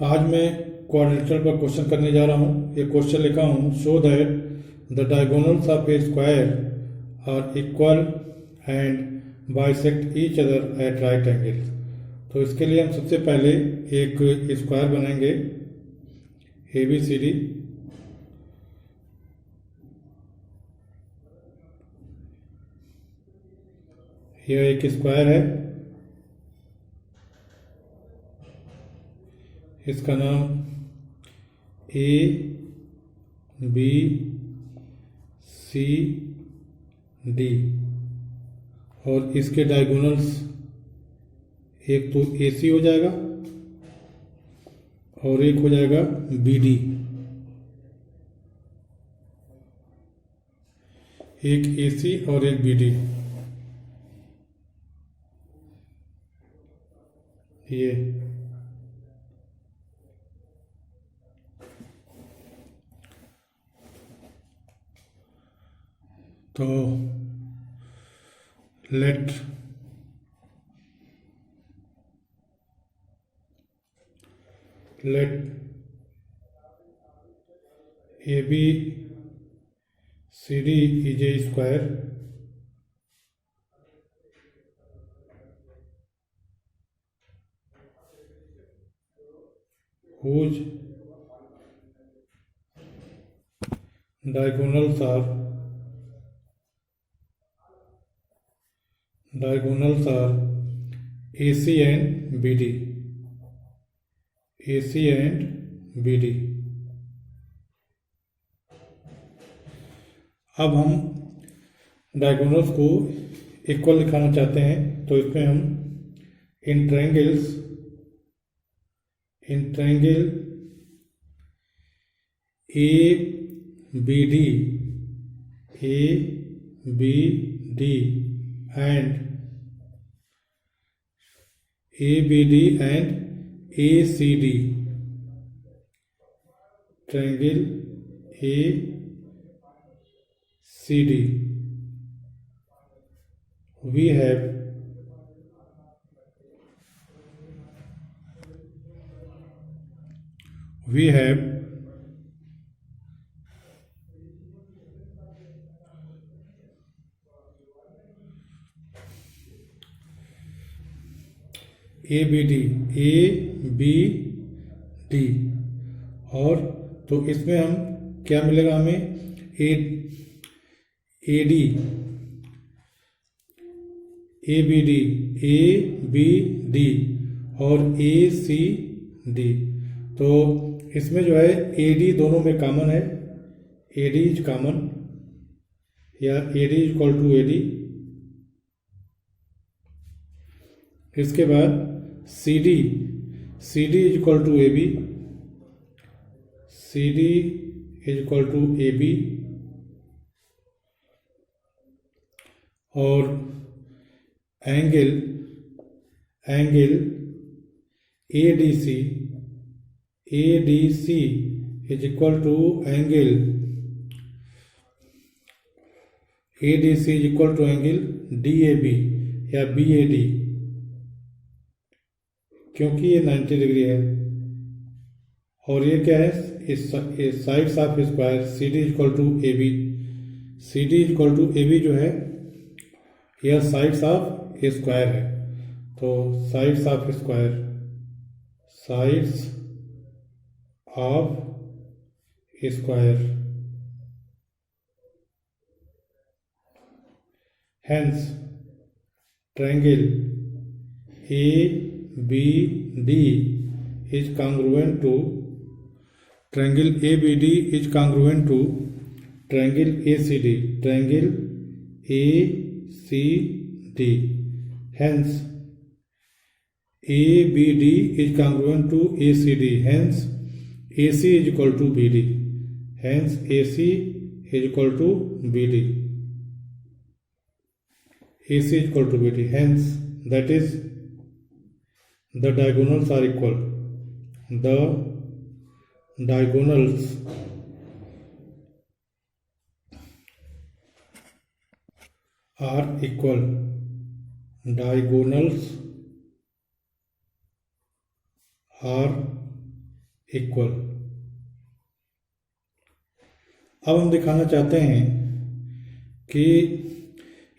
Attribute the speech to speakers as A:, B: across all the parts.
A: आज मैं क्वाड्रेचर पर क्वेश्चन करने जा रहा हूँ। एक क्वेश्चन लिखा हूँ, show that the diagonals of a square are equal and bisect each other at right angle. तो इसके लिए हम सबसे पहले एक स्क्वायर बनाएंगे ए बी सी डी। यह एक स्क्वायर है, इसका नाम ए बी सी डी और इसके डायगोनल्स एक तो ए सी हो जाएगा और एक हो जाएगा बी डी। एक ए सी और एक बी डी। ये तो let A B C D is a square whose diagonals are AC and BD. AC and BD। अब हम डायगोनल्स को इक्वल दिखाना चाहते हैं, तो इसमें हम इन triangle A B D and ABD and ACD, triangle ACD, we have ABD और तो इसमें हम क्या मिलेगा हमें AD ABD और ACD। तो इसमें जो है AD दोनों में कॉमन है, AD इज कॉमन या AD is equal to AD। इसके बाद CD is equal to AB, CD is equal to AB और angle ADC is equal to angle DAB या BAD, क्योंकि ये 90 डिग्री है। और ये क्या है, sides of square CD is equal to AB। CD is equal to AB जो है यह साइड्स ऑफ स्क्वायर है। तो sides of square hence triangle ABD is congruent to triangle ACD, hence ABD is congruent to ACD, hence AC is equal to BD, hence AC is equal to BD, AC is equal to BD, hence that is the diagonals are equal. The diagonals are equal. Diagonals are equal. अब हम दिखाना चाहते हैं कि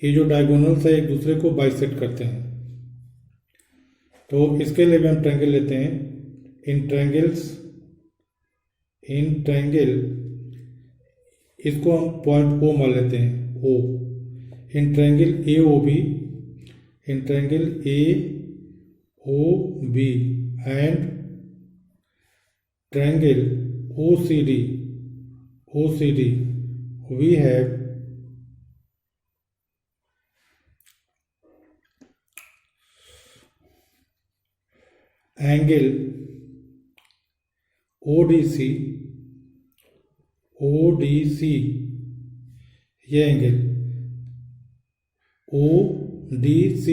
A: ये जो diagonals है एक दूसरे को बाइसेक्ट करते हैं। तो इसके लिए भी हम ट्रायंगल लेते हैं। इन ट्रायंगल इसको हम पॉइंट ओ मान लेते हैं, O. In triangle A O B and triangle O C D we have angle ODC, ये angle ODC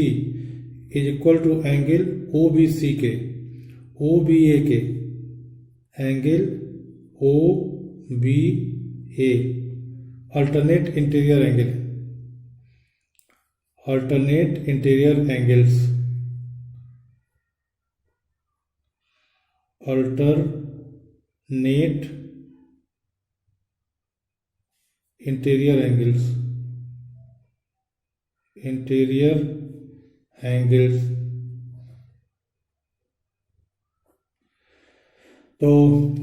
A: is equal to angle OBC के, OBA के, angle OBA alternate interior angle, alternate interior angles, alternate interior angles, interior angles. तो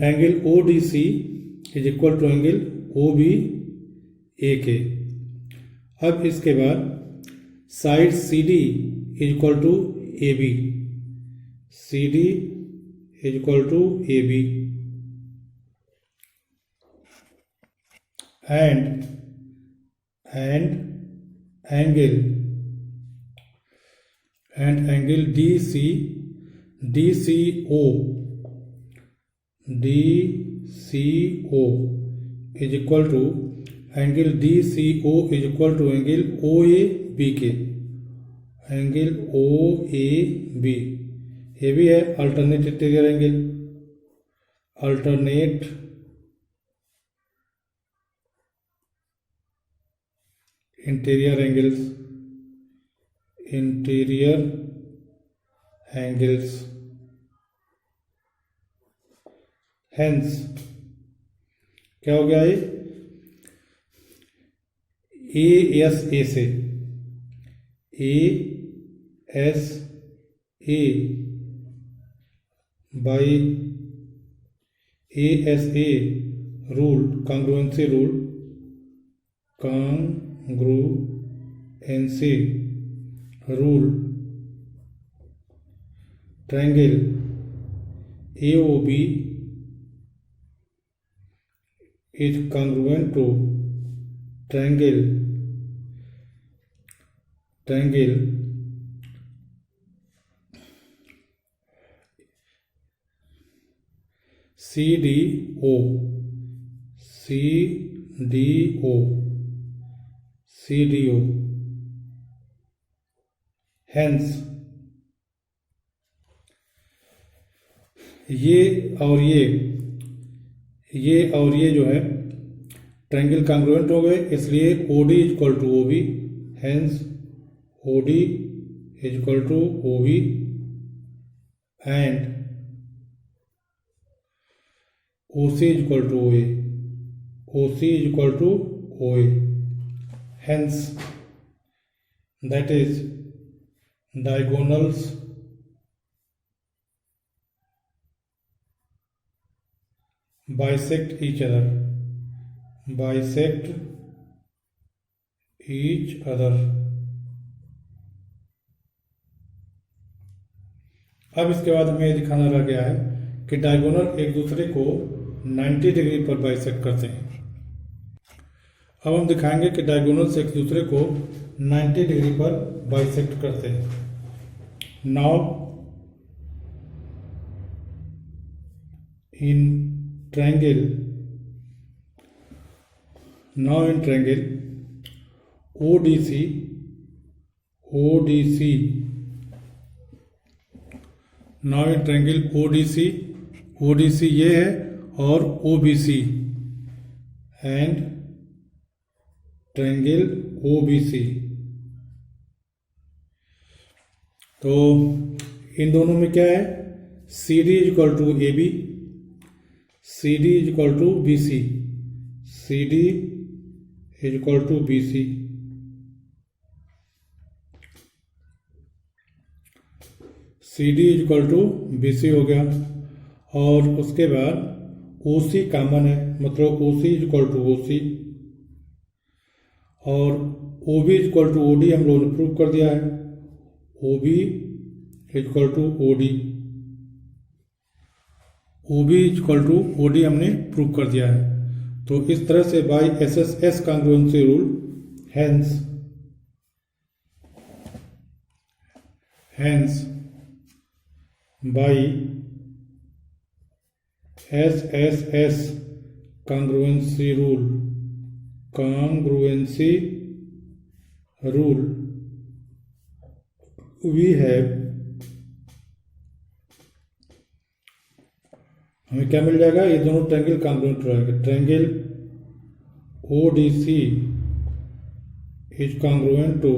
A: angle ODC is equal to angle OBA के। अब इसके बाद side CD is equal to AB, CD is equal to AB and angle DCO is equal to angle DCO is equal to angle OAB के, angle OAB। ये भी है alternate interior angle, alternate interior angles, interior angles. Hence क्या हो गया ये, ASA से ASA by ASA rule, congruency rule, congruency rule, triangle AOB is congruent to triangle CDO। Hence ये और ये जो है ट्रायंगल कॉन्ग्रुएंट हो गए, इसलिए OD is equal to OB, hence OD is equal to OB and OC is equal to OA, OC is equal to OA। Hence that is diagonals bisect each other, अब इसके बाद हमें यह दिखाना रह गया है कि डायगोनल एक दूसरे को 90 डिग्री पर बाइसेक्ट करते हैं। अब हम दिखाएंगे कि डायगोनल्स एक दूसरे को 90 डिग्री पर बाइसेक्ट करते हैं। Now in triangle ODC now in triangle ODC ये है और OBC एंड ट्रायंगल OBC। तो इन दोनों में क्या है, CD is equal to AB CD is equal to BC, CD is equal to BC। CD is equal to BC हो गया। और उसके बाद OC कॉमन है, मतलब OC is equal to OC, और OB is equal to OD हम लोगों ने प्रूव कर दिया है। OB is equal to OD, OB is equal to OD हमने प्रूव कर दिया है। तो इस तरह से by SSS congruency rule, hence by SSS congruency rule we have, हमें क्या मिल जाएगा, ये दोनों ट्रायंगल कॉन्ग्रुएंट रहेंगे। Triangle ODC is congruent to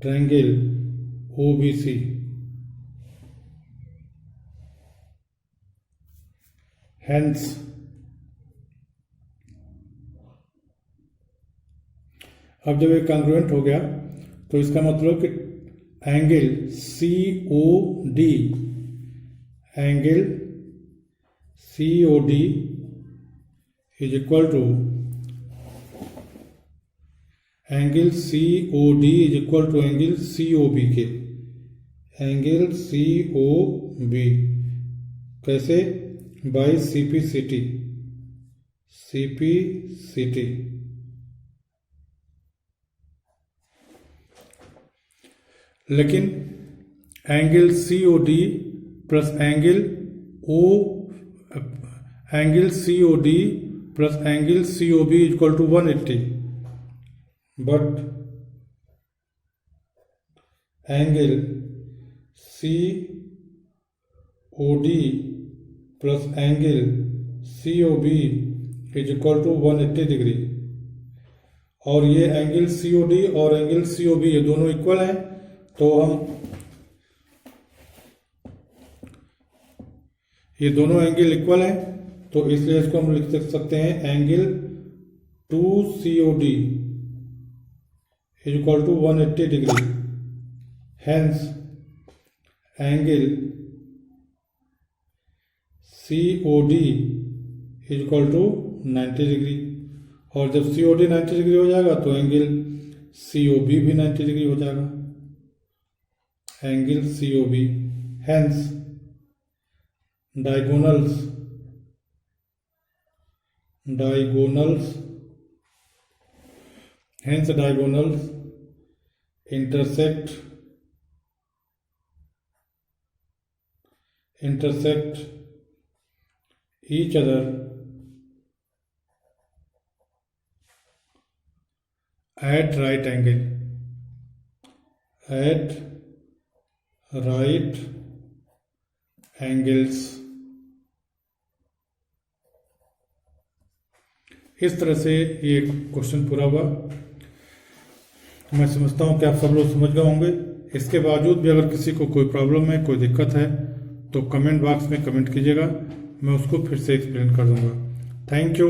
A: triangle OBC। Hence अब जब ये कॉन्ग्रुएंट हो गया तो इसका मतलब कि angle COD is equal to angle COB के, एंगल COB कैसे, बाय CPCT। लेकिन angle COD plus angle COB equal to 180, but angle COD plus angle COB is equal to 180 degree. और ये एंगल COD और एंगल COB ये दोनों equal हैं, तो हम ये दोनों एंगल इक्वल हैं, तो इसलिए इसको हम लिख सकते हैं angle 2COD is equal to 180 degree. Hence angle COD is equal to 90 degree. और जब COD 90 डिग्री हो जाएगा तो एंगल COB भी 90 डिग्री हो जाएगा, angle COB। Hence diagonals intersect each other at right angles। इस तरह से ये क्वेश्चन पूरा हुआ। मैं समझता हूँ कि आप सब लोग समझ गए होंगे। इसके बावजूद भी अगर किसी को कोई प्रॉब्लम है, कोई दिक्कत है, तो कमेंट बॉक्स में कमेंट कीजिएगा, मैं उसको फिर से एक्सप्लेन कर दूंगा। Thank you.